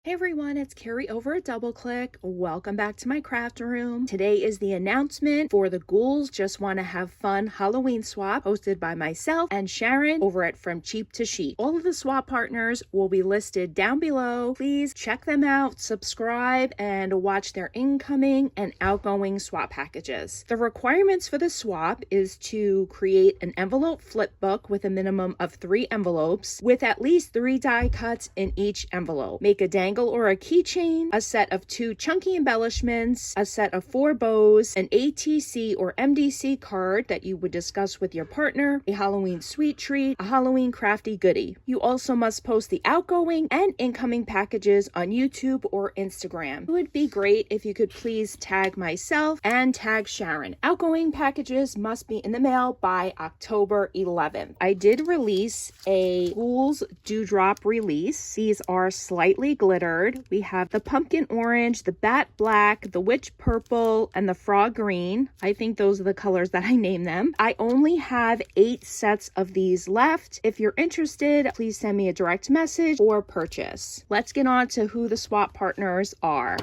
Hey everyone, it's Carrie over at DoubleClick. Welcome back to my craft room. Today is the announcement for the Ghouls Just Want to Have Fun Halloween Swap hosted by myself and Sharon over at From Cheap to Chic. All of the swap partners will be listed down below. Please check them out, subscribe, and watch their incoming and outgoing swap packages. The requirements for the swap is to create an envelope flip book with a minimum of 3 envelopes with at least 3 die cuts in each envelope. Make a dangle or a keychain, a set of 2 chunky embellishments, a set of 4 bows, an ATC or MDC card that you would discuss with your partner, a Halloween sweet treat, a Halloween crafty goodie. You also must post the outgoing and incoming packages on YouTube or Instagram. It would be great if you could please tag myself and tag Sharon. Outgoing packages must be in the mail by October 11th. I did release a Ghouls Dew Drop release. These are slightly glittered. We have the pumpkin orange, the bat black, the witch purple, and the frog green. I think those are the colors that I named them. I only have 8 sets of these left. If you're interested, please send me a direct message or purchase. Let's get on to who the swap partners are.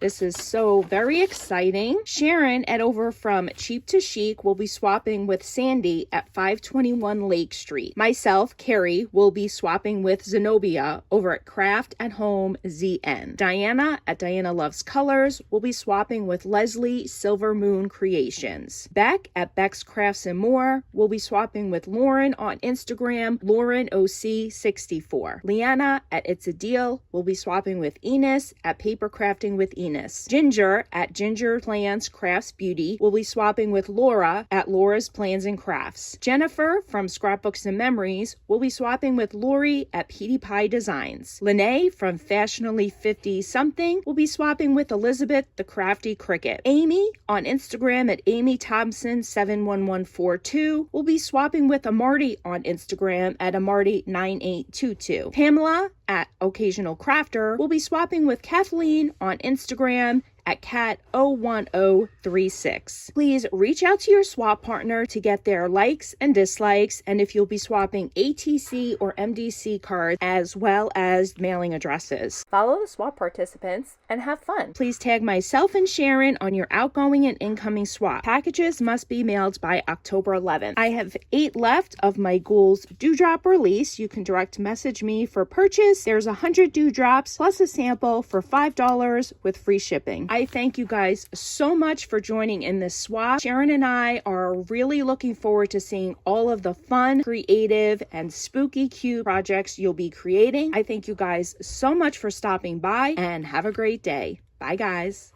This is so very exciting. Sharon at over From Cheap to Chic will be swapping with Sandy at 521 Lake Street. Myself, Carrie, will be swapping with Zenobia over at Craft at Home ZN. Diana at Diana Loves Colors will be swapping with Leslie Silver Moon Creations. Beck at Beck's Crafts and More will be swapping with Lauren on Instagram, LaurenOC64. Leanna at It's a Deal will be swapping with Enos at Paper Crafting with Enos. Ginger at Ginger Plans Crafts Beauty will be swapping with Laura at Laura's Plans and Crafts. Jennifer from Scrapbooks and Memories will be swapping with Lori at Petey Pie Designs. Lene from Fashionably 50 Something will be swapping with Elizabeth the Crafty Cricket. Amy on Instagram at Amythompson71142 will be swapping with Emarti on Instagram at Emarti9822. Pamela at Occasional Crafter will be swapping with Kathleen on Instagram at cat01036. Please reach out to your swap partner to get their likes and dislikes, and if you'll be swapping ATC or MDC cards as well as mailing addresses. Follow the swap participants and have fun. Please tag myself and Sharon on your outgoing and incoming swap. Packages must be mailed by October 11th. I have 8 left of my Ghouls Dew Drop release. You can direct message me for purchase. There's 100 dew drops plus a sample for $5 with free shipping. I thank you guys so much for joining in this swap. Sharon and I are really looking forward to seeing all of the fun, creative, and spooky cute projects you'll be creating. I thank you guys so much for stopping by and have a great day. Bye guys.